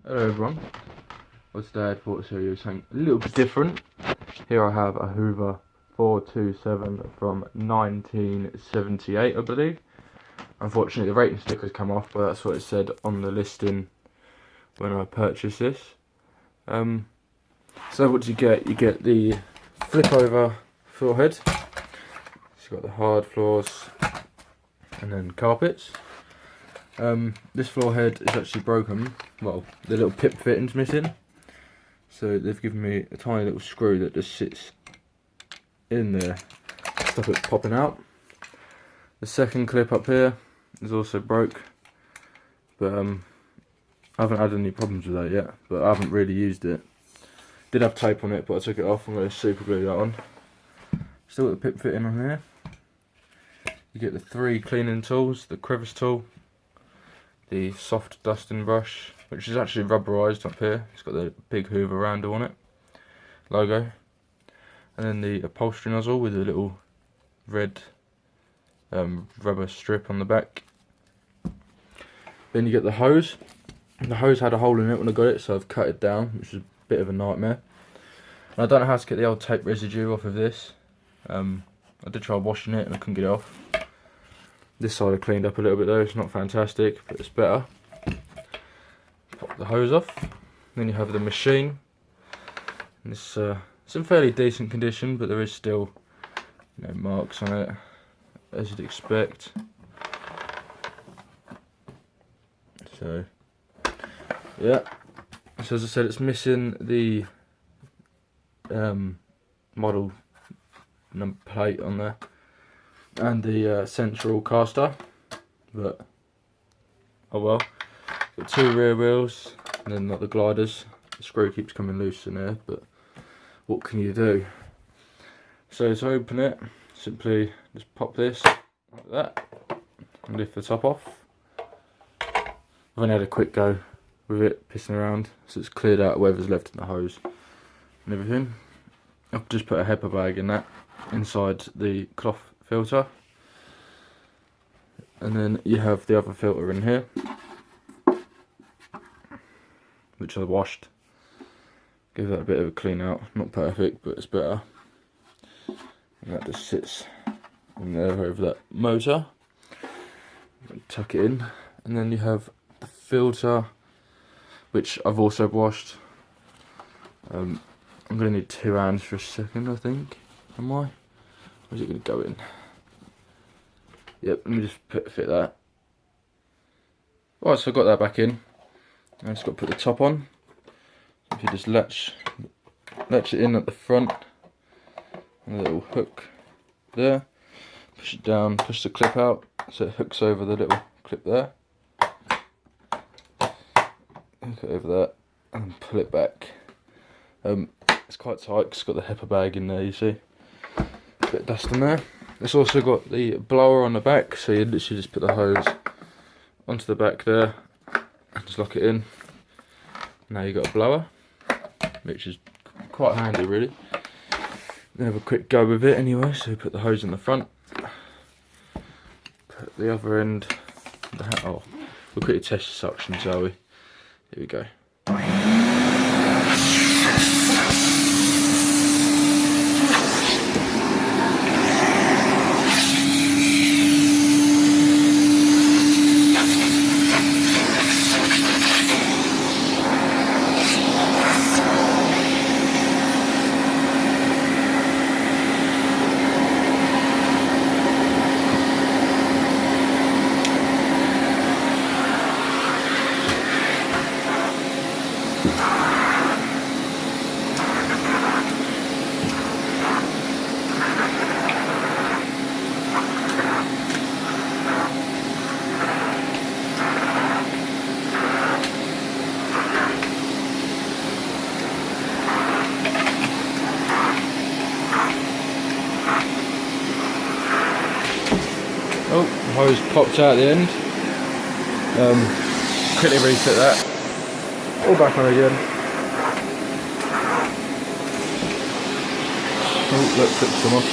Hello everyone. Well, today I thought to show you something a little bit different. Here I have a Hoover 427 from 1978, I believe. Unfortunately the rating sticker's come off, but that's what it said on the listing when I purchased this. So what do you get? You get the flip over floor head. It's got the hard floors and then carpets. This floor head is actually broken. Well, the little pip fitting's missing, so they've given me a tiny little screw that just sits in there to stop it popping out. The second clip up here is also broke, but I haven't had any problems with that yet, but I haven't really used it. Did have tape on it, but I took it off. I'm going to super glue that on. Still got the pip fitting on here. You get the 3 cleaning tools: the crevice tool, the soft dusting brush, which is actually rubberized up here. It's got the big Hoover handle on it, logo, and then the upholstery nozzle with a little red rubber strip on the back. Then you get the hose. The hose had a hole in it when I got it, so I've cut it down, which is a bit of a nightmare. And I don't know how to get the old tape residue off of this. I did try washing it and I couldn't get it off. This side I cleaned up a little bit though. It's not fantastic, but it's better. Pop the hose off. Then you have the machine. And it's in fairly decent condition, but there is still, marks on it, as you'd expect. So yeah. So as I said, it's missing the model number plate on there, and the central caster, but oh well. Got 2 rear wheels, and then like the gliders. The screw keeps coming loose in there, but what can you do? So to open it, simply just pop this like that and lift the top off. I've only had a quick go with it pissing around, so it's cleared out whatever's left in the hose and everything. I've just put a HEPA bag in that inside the cloth filter, and then you have the other filter in here, which I washed. Give that a bit of a clean out. Not perfect, but it's better. And that just sits in there over that motor. Tuck it in, and then you have the filter, which I've also washed. I'm going to need 2 hands for a second, I think. Am I? Where's it going to go in? Yep, let me just fit that. Right, so I've got that back in. I've just got to put the top on. If you just latch it in at the front, and a little hook there. Push it down, push the clip out, so it hooks over the little clip there. Hook it over that, and pull it back. It's quite tight because it's got the HEPA bag in there, you see. Bit of dust in there. It's also got the blower on the back, so you literally just put the hose onto the back there and just lock it in. Now you've got a blower, which is quite handy really. Then have a quick go with it anyway, so you put the hose in the front. Put the other end, we'll quickly test the suction, shall we? Here we go. Oh, the hose popped out at the end. Quickly reset that. All back on again. Oh, look, clips come off.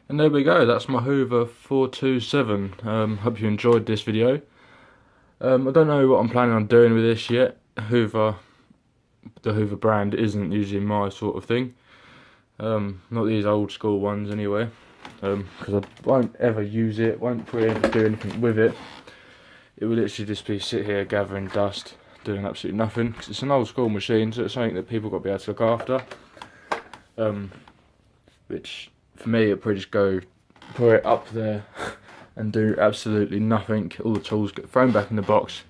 And there we go, that's my Hoover 427. Hope you enjoyed this video. I don't know what I'm planning on doing with this yet. The Hoover brand isn't usually my sort of thing. Not these old school ones anyway. Because I won't ever use it, won't probably do anything with it. It will literally just be sit here gathering dust, doing absolutely nothing. Because it's an old school machine, so it's something that people got to be able to look after. Which for me, it'd probably just go put it up there and do absolutely nothing. All the tools get thrown back in the box,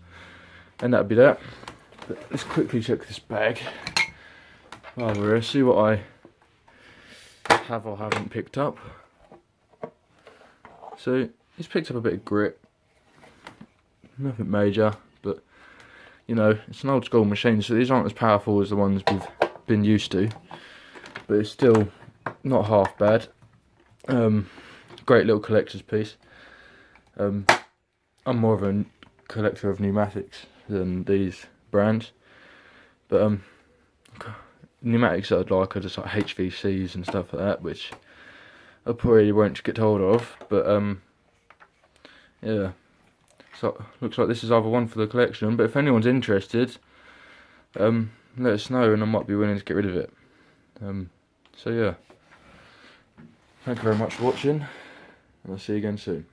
and that'd be that. But let's quickly check this bag while we're here, see what I have or haven't picked up. So he's picked up a bit of grit, nothing major, but you know, it's an old school machine, so these aren't as powerful as the ones we've been used to, but it's still not half bad. Great little collector's piece. I'm more of a collector of pneumatics than these brands, but pneumatics that I'd like are just like HVCs and stuff like that, which I probably won't get hold of. But yeah, so looks like this is either one for the collection. But if anyone's interested, let us know, and I might be willing to get rid of it. So yeah. Thank you very much for watching, and I'll see you again soon.